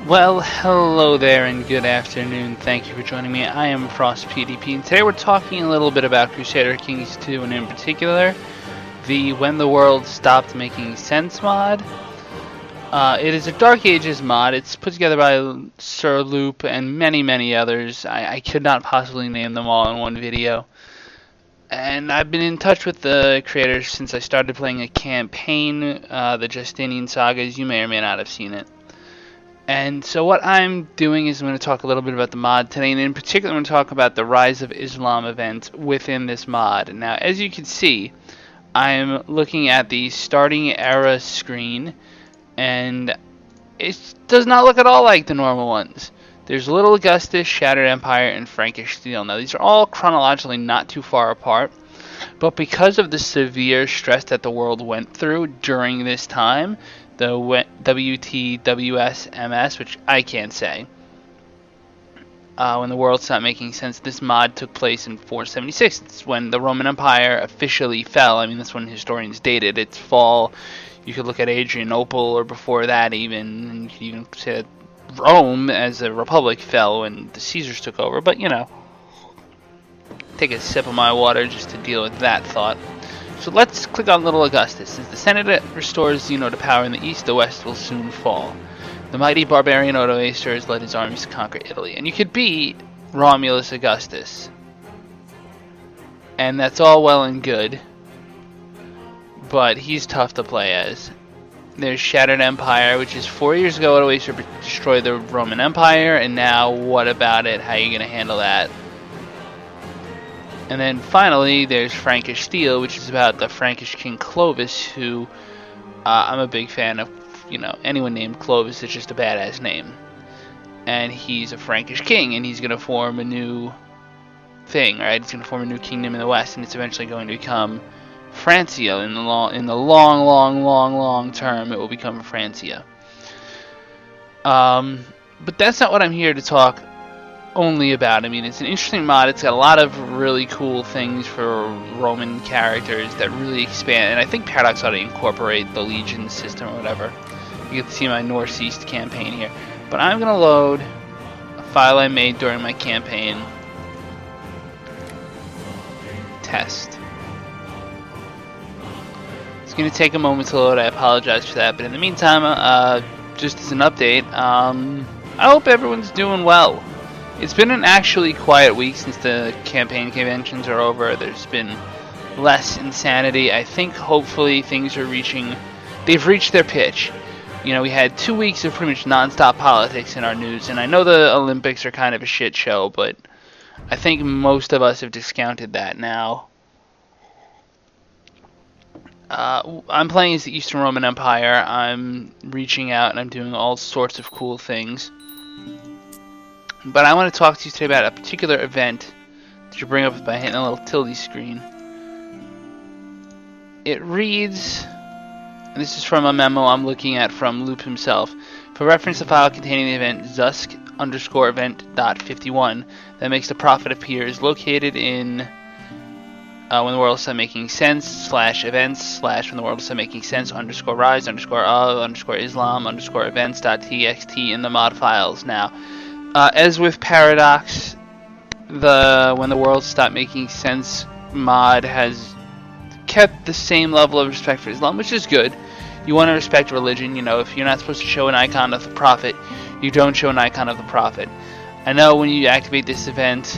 Well, hello there and good afternoon. Thank you for joining me. I am Frost PDP, and today we're talking a little bit about Crusader Kings 2, and in particular, the When the World Stopped Making Sense mod. It is a Dark Ages mod. It's put together by Sir Loop and many others. I could not possibly name them all in one video. And I've been in touch with the creators since I started playing a campaign, the Justinian Sagas. You may or may not have seen it. And so what I'm doing is I'm going to talk a little bit about the mod today, and in particular I'm going to talk about the Rise of Islam event within this mod. Now, as you can see, I'm looking at the starting era screen, and it does not look at all like the normal ones. There's Little Augustus, Shattered Empire, and Frankish Steel. Now, these are all chronologically not too far apart, but because of the severe stress that the world went through during this time, the WTWSMS, which I can't say, when the world stopped making sense, this mod took place in 476. It's when the Roman Empire officially fell. I mean, that's when historians dated its fall. You could look at Adrianople or before that even, and you could even say that Rome as a republic fell when the Caesars took over. But, you know, take a sip of my water just to deal with that thought. So let's click on Little Augustus. As the Senate restores Zeno to power in the east, the west will soon fall. The mighty barbarian Odoacer has led his armies to conquer Italy. And you could be Romulus Augustus. And that's all well and good. But he's tough to play as. There's Shattered Empire, which is 4 years ago Odoacer destroyed the Roman Empire. And now what about it? How are you going to handle that? And then finally, there's Frankish Steel, which is about the Frankish king Clovis, who I'm a big fan of. You know, anyone named Clovis is just a badass name. And he's a Frankish king, and he's going to form a new thing, right? He's going to form a new kingdom in the west, and it's eventually going to become Francia. In the long term, it will become Francia. But that's not what I'm here to talk only about. I mean, it's an interesting mod. It's got a lot of really cool things for Roman characters that really expand, and I think Paradox ought to incorporate the Legion system or whatever. You get to see my Northeast campaign here. But I'm going to load a file I made during my campaign. Test. It's going to take a moment to load. I apologize for that. But in the meantime, just as an update, I hope everyone's doing well. It's been an actually quiet week since the campaign conventions are over. There's been less insanity. I think hopefully things are they've reached their pitch. You know, we had 2 weeks of pretty much non-stop politics in our news, and I know the Olympics are kind of a shit show, but I think most of us have discounted that now. I'm playing as the Eastern Roman Empire. I'm reaching out and I'm doing all sorts of cool things. But I want to talk to you today about a particular event that you bring up by hitting a little tilde screen. It reads, and this is from a memo I'm looking at from Loop himself. For reference, the file containing the event Zusk_event.51 that makes the prophet appear is located in when the world stopped making sense /events / when the world stopped making sense _rise _ Islam _events.txt in the mod files. Now, as with Paradox, the When the World Stopped Making Sense mod has kept the same level of respect for Islam, which is good. You want to respect religion. You know, if you're not supposed to show an icon of the Prophet, you don't show an icon of the Prophet. I know when you activate this event,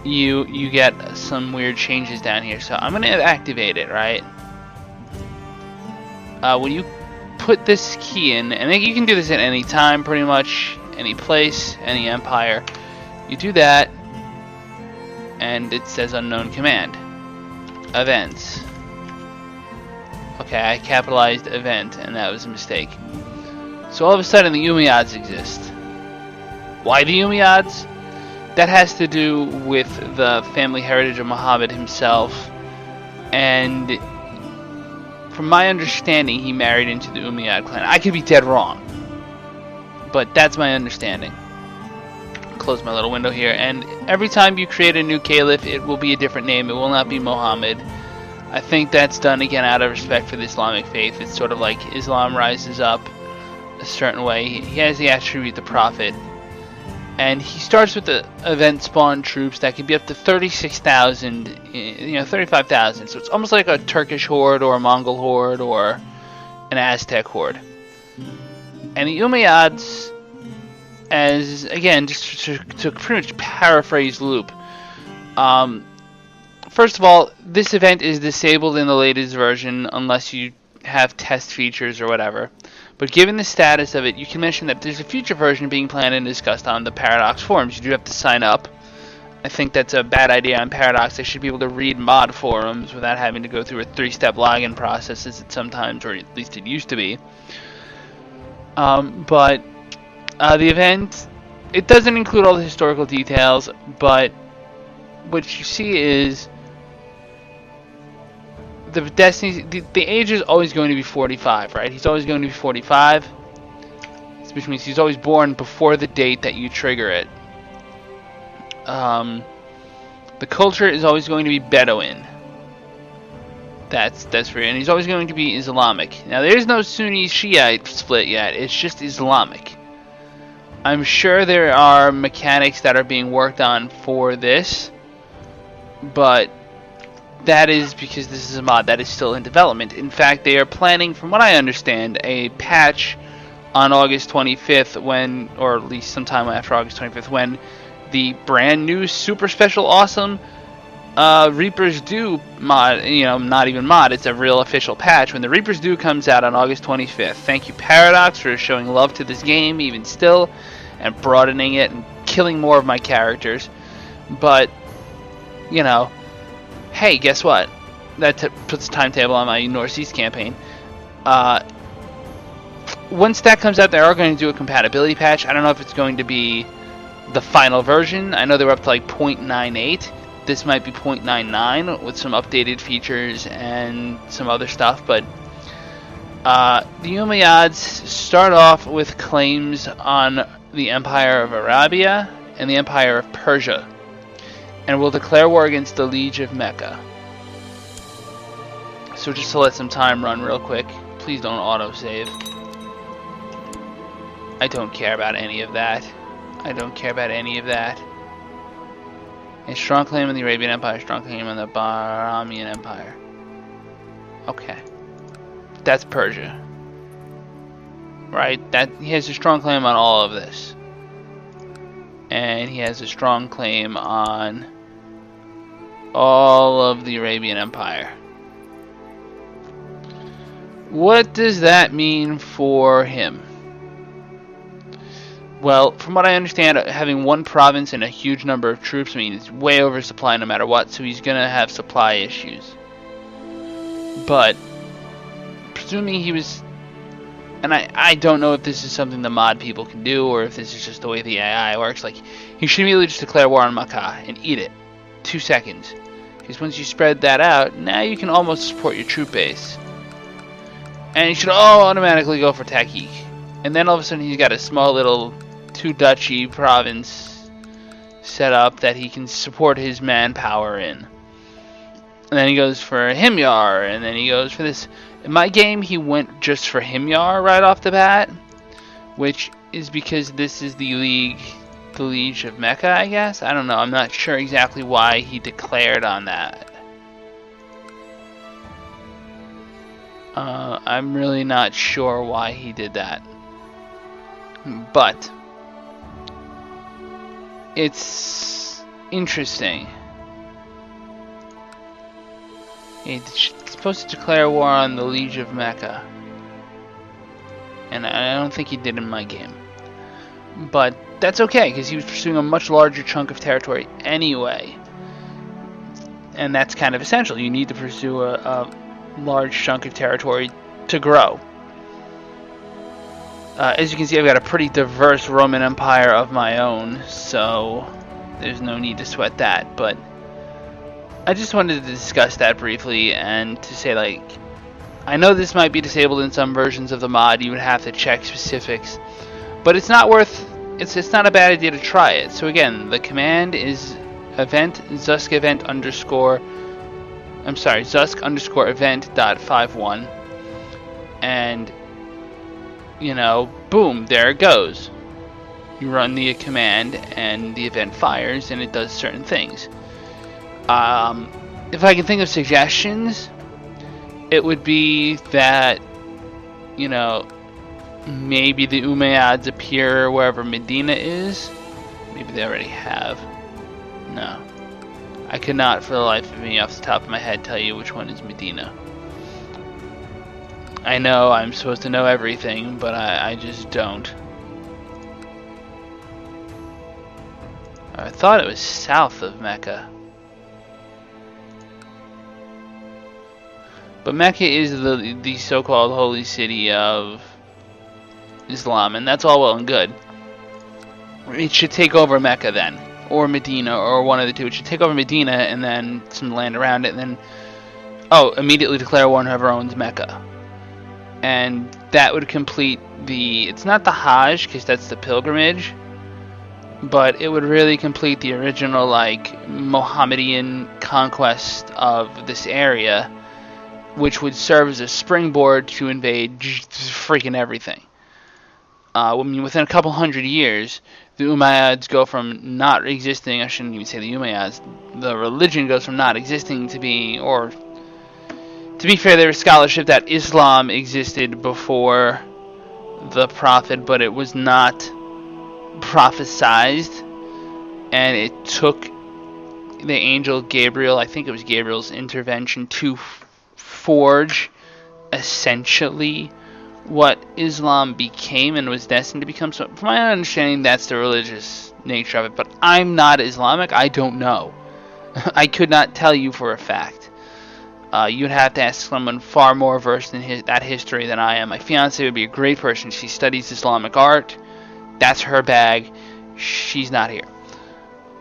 you get some weird changes down here. So I'm going to activate it, right? When you put this key in, and you can do this at any time, pretty much, any place, any empire. You do that, and it says unknown command. Events. Okay, I capitalized event, and that was a mistake. So all of a sudden, the Ummayads exist. Why the Ummayads? That has to do with the family heritage of Mohammed himself, and from my understanding, he married into the Umayyad clan. I could be dead wrong, but that's my understanding. Close my little window here, and every time you create a new caliph, it will be a different name. It will not be Mohammed. I think that's done again out of respect for the Islamic faith. It's sort of like Islam rises up a certain way. He has the attribute the Prophet, and he starts with the event spawn troops that can be up to 36,000, 35,000. So it's almost like a Turkish horde or a Mongol horde or an Aztec horde. And the Ummayads, as again, just to pretty much paraphrase Loop. First of all, this event is disabled in the latest version unless you have test features or whatever. But given the status of it, you can mention that there's a future version being planned and discussed on the Paradox forums. You do have to sign up. I think that's a bad idea on Paradox. They should be able to read mod forums without having to go through a 3-step login process as it sometimes, or at least it used to be. But the event, it doesn't include all the historical details, but what you see is the Destiny, the age is always going to be 45, right? He's always going to be 45, which means he's always born before the date that you trigger it. The culture is always going to be Bedouin. That's for you, and he's always going to be Islamic. Now there is no Sunni Shiite split yet. It's just Islamic. I'm sure there are mechanics that are being worked on for this, but that is because this is a mod that is still in development. In fact, they are planning, from what I understand, a patch on August 25th when, or at least sometime after August 25th, when the brand new super special awesome Reaper's Due mod, not even mod, it's a real official patch. When the Reaper's Due comes out on August 25th, thank you Paradox for showing love to this game even still, and broadening it and killing more of my characters. But, hey, guess what? That puts a timetable on my Northeast campaign. Once that comes out, they are going to do a compatibility patch. I don't know if it's going to be the final version. I know they were up to like 0.98. This might be 0.99 with some updated features and some other stuff. But the Ummayyads start off with claims on the Empire of Arabia and the Empire of Persia, and will declare war against the Liege of Mecca. So just to let some time run real quick, please don't autosave. I don't care about any of that. I don't care about any of that. A strong claim on the Arabian Empire, strong claim on the Bahrainian Empire. Okay. That's Persia. Right? He has a strong claim on all of this. And he has a strong claim on all of the Arabian Empire. What does that mean for him? Well, from what I understand, having one province and a huge number of troops means way oversupply no matter what, so he's gonna have supply issues. But presuming he was, and I don't know if this is something the mod people can do or if this is just the way the AI works, like, he should immediately just declare war on Mecca and eat it. 2 seconds. Because once you spread that out, now you can almost support your troop base. And you should all automatically go for Tahqiq. And then all of a sudden he's got a small little 2-duchy province set up that he can support his manpower in. And then he goes for Himyar, and then he goes for this. In my game, he went just for Himyar right off the bat, which is because this is the Liege of Mecca, I guess? I don't know. I'm not sure exactly why he declared on that. I'm really not sure why he did that. But it's interesting. He's supposed to declare war on the Liege of Mecca. And I don't think he did in my game. But that's okay, because he was pursuing a much larger chunk of territory anyway. And that's kind of essential. You need to pursue a large chunk of territory to grow. As you can see, I've got a pretty diverse Roman Empire of my own, so there's no need to sweat that. But I just wanted to discuss that briefly and to say, like, I know this might be disabled in some versions of the mod. You would have to check specifics, but it's not worth. It's not a bad idea to try it. So again, the command is event Zusk event underscore. I'm sorry, Zusk_event.51, and boom, there it goes. You run the command, and the event fires, and it does certain things. If I can think of suggestions, it would be that, maybe the Ummayads appear wherever Medina is. Maybe they already have. No. I could not, for the life of me, off the top of my head, tell you which one is Medina. I know I'm supposed to know everything, but I just don't. I thought it was south of Mecca. But Mecca is the so-called holy city of Islam, and that's all well and good. It should take over Mecca then, or Medina, or one of the two. It should take over Medina and then some land around it, and then, immediately declare war on whoever owns Mecca. And that would complete it's not the Hajj, because that's the pilgrimage, but it would really complete the original, Mohammedan conquest of this area, which would serve as a springboard to invade freaking everything. Within a couple hundred years, the Ummayyads go from not existing, I shouldn't even say the Ummayyads, the religion goes from not existing to being, or to be fair, there was scholarship that Islam existed before the Prophet, but it was not prophesized, and it took the angel Gabriel, I think it was Gabriel's intervention, to forge essentially what Islam became and was destined to become. So from my understanding, that's the religious nature of it, but I'm not Islamic. I don't know. I could not tell you for a fact. You'd have to ask someone far more versed in that history than I am. My fiancée would be a great person. She studies Islamic art. That's her bag. She's not here.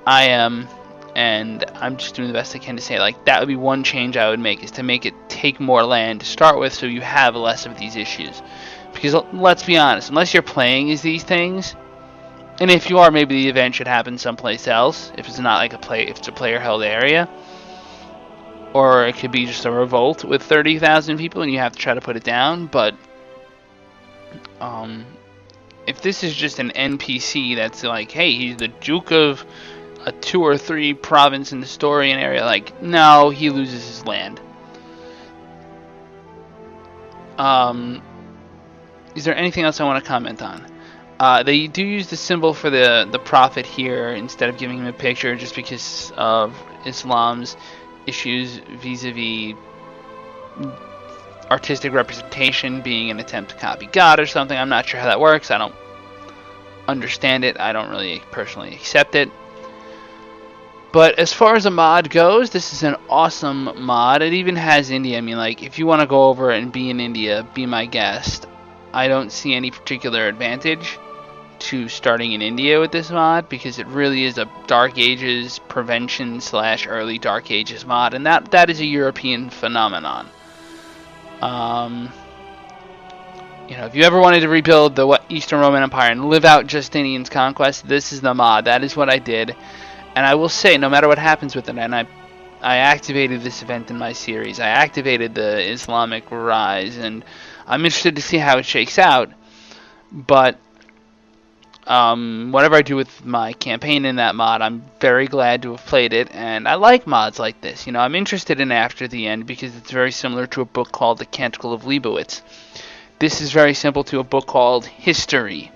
I am, and I'm just doing the best I can to say, that would be one change I would make, is to make it take more land to start with so you have less of these issues. Because let's be honest, unless you're playing as these things, and if you are, maybe the event should happen someplace else, if it's not if it's a player-held area. Or it could be just a revolt with 30,000 people and you have to try to put it down, but if this is just an NPC that's hey, he's the Duke of a 2 or 3 province in the story and area, no, he loses his land. Is there anything else I want to comment on? They do use the symbol for the prophet here instead of giving him a picture, just because of Islam's issues vis-a-vis artistic representation being an attempt to copy God or something. I'm not sure how that works. I don't understand it. I don't really personally accept it. But as far as a mod goes, this is an awesome mod. It even has India. I mean, if you want to go over and be in India, be my guest. I don't see any particular advantage to starting in India with this mod, because it really is a Dark Ages prevention / early Dark Ages mod, and that is a European phenomenon. If you ever wanted to rebuild the Eastern Roman Empire and live out Justinian's conquest, this is the mod. That is what I did. And I will say, no matter what happens with it, and I activated this event in my series, I activated the Islamic Rise, and I'm interested to see how it shakes out. But whatever I do with my campaign in that mod, I'm very glad to have played it, and I like mods like this. I'm interested in After the End because it's very similar to a book called The Canticle of Leibowitz. This is very simple to a book called History,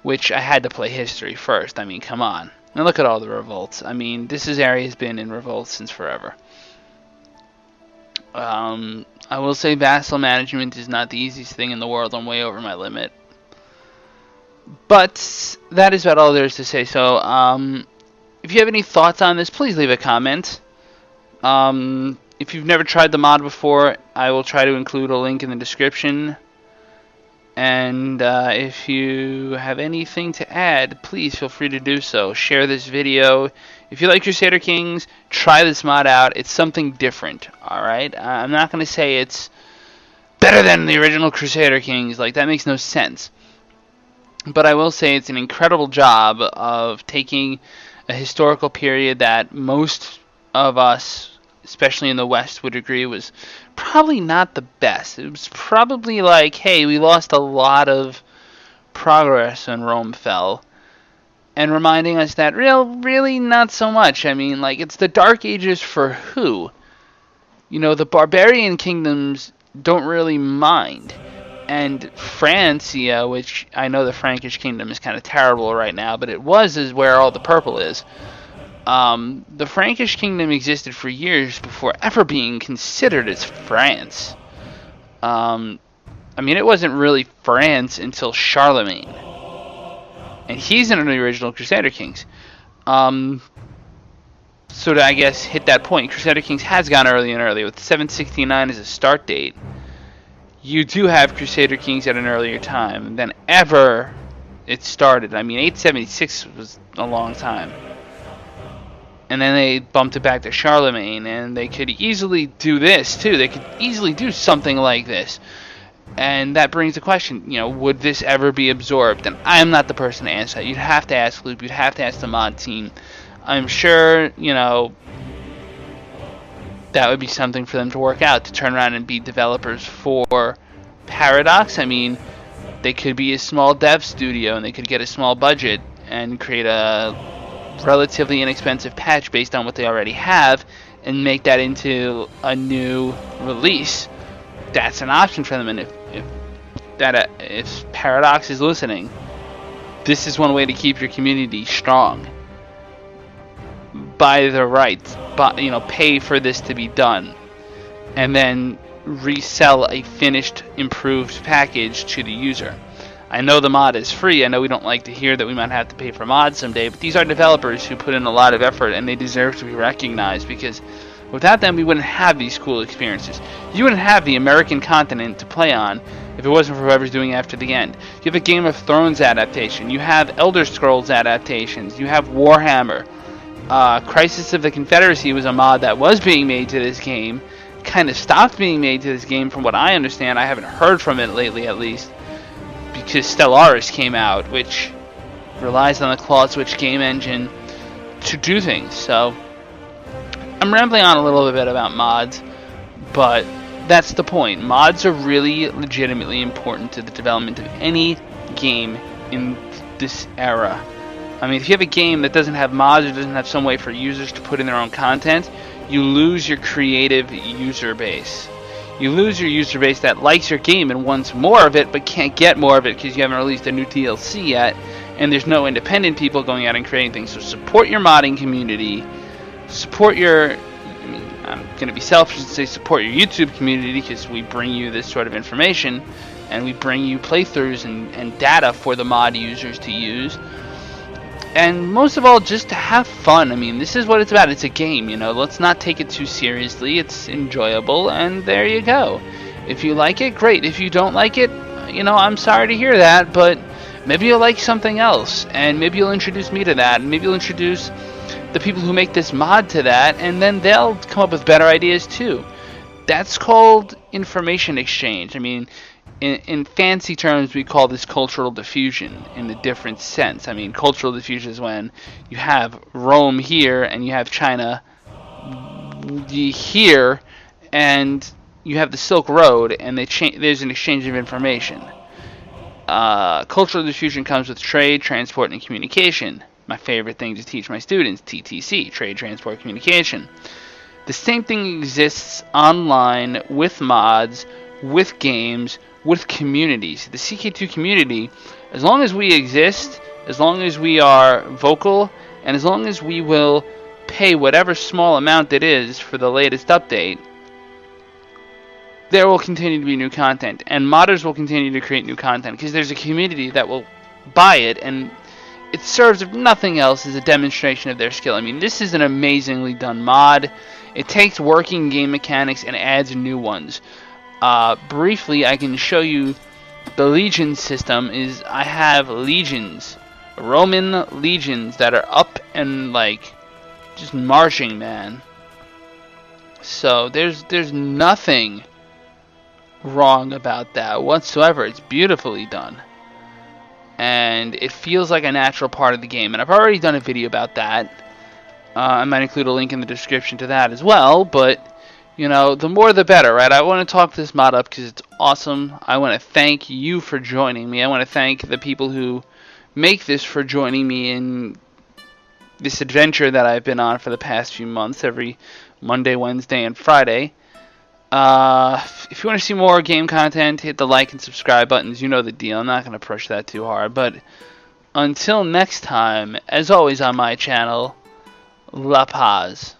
which I had to play History first. I mean, come on. And look at all the revolts. I mean, this area has been in revolt since forever. I will say vassal management is not the easiest thing in the world. I'm way over my limit. But that is about all there is to say. So, if you have any thoughts on this, please leave a comment. If you've never tried the mod before, I will try to include a link in the description. And if you have anything to add, please feel free to do so. Share this video. If you like Crusader Kings, try this mod out. It's something different, alright? I'm not going to say it's better than the original Crusader Kings. That makes no sense. But I will say it's an incredible job of taking a historical period that most of us especially in the West, would agree was probably not the best. It was probably like, hey, we lost a lot of progress when Rome fell, and reminding us that really not so much. I mean, like, it's the Dark Ages for who? You know, the barbarian kingdoms don't really mind. And Francia, which I know the Frankish kingdom is kind of terrible right now, but it is where all the purple is. The Frankish kingdom existed for years before ever being considered as France. I mean, it wasn't really France until Charlemagne. And he's one of the original Crusader kings. So to, I guess, hit that point, Crusader Kings has gone early and early, with 769 as a start date. You do have Crusader Kings at an earlier time than ever it started. I mean, 876 was a long time. And then they bumped it back to Charlemagne, and they could easily do this, too. They could easily do something like this. And that brings the question, you know, would this ever be absorbed? And I'm not the person to answer that. You'd have to ask Loop. You'd have to ask the mod team. I'm sure, you know, that would be something for them to work out, to turn around and be developers for Paradox. I mean, they could be a small dev studio, and they could get a small budget and create a relatively inexpensive patch based on what they already have and make that into a new release. That's an option for them, and if Paradox is listening, this is one way to keep your community strong. Buy the rights, you know, pay for this to be done, and then resell a finished, improved package to the user. I know the mod is free. I know we don't like to hear that we might have to pay for mods someday, but these are developers who put in a lot of effort, and they deserve to be recognized, because without them, we wouldn't have these cool experiences. You wouldn't have the American continent to play on if it wasn't for whoever's doing After the End. You have a Game of Thrones adaptation. You have Elder Scrolls adaptations. You have Warhammer. Crisis of the Confederacy was a mod that was being made to this game. Kind of stopped being made to this game from what I understand. I haven't heard from it lately, at least, because Stellaris came out, which relies on the Claw Switch game engine to do things. So I'm rambling on a little bit about mods, but that's the point. Mods are really legitimately important to the development of any game in this era. I mean, if you have a game that doesn't have mods or doesn't have some way for users to put in their own content, you lose your creative user base. You lose your user base that likes your game and wants more of it, but can't get more of it because you haven't released a new DLC yet, and there's no independent people going out and creating things. So support your modding community. Support your... I mean, I'm going to be selfish and say support your YouTube community, because we bring you this sort of information, and we bring you playthroughs and data for the mod users to use. And most of all, just to have fun. I mean, this is what it's about. It's a game, you know. Let's not take it too seriously. It's enjoyable, and there you go. If you like it, great. If you don't like it, you know, I'm sorry to hear that, but maybe you'll like something else, and maybe you'll introduce me to that, and maybe you'll introduce the people who make this mod to that, and then they'll come up with better ideas too. That's called information exchange. I mean, in fancy terms, we call this cultural diffusion in a different sense. I mean, cultural diffusion is when you have Rome here and you have China here, and you have the Silk Road, and there's an exchange of information. Cultural diffusion comes with trade, transport, and communication. My favorite thing to teach my students, TTC, trade, transport, communication. The same thing exists online with mods, with games, with communities. The CK2 community, as long as we exist, as long as we are vocal, and as long as we will pay whatever small amount it is for the latest update, there will continue to be new content, and modders will continue to create new content, because there's a community that will buy it, and it serves, if nothing else, as a demonstration of their skill. I mean, this is an amazingly done mod. It takes working game mechanics and adds new ones. Briefly, I can show you the legion system. I have legions, Roman legions, that are up and like just marching, man. So there's nothing wrong about that whatsoever. It's beautifully done, and it feels like a natural part of the game. And I've already done a video about that. I might include a link in the description to that as well, but you know, the more the better, right? I want to talk this mod up because it's awesome. I want to thank you for joining me. I want to thank the people who make this for joining me in this adventure that I've been on for the past few months, every Monday, Wednesday, and Friday. If you want to see more game content, hit the like and subscribe buttons. You know the deal. I'm not going to push that too hard. But until next time, as always on my channel, La Paz.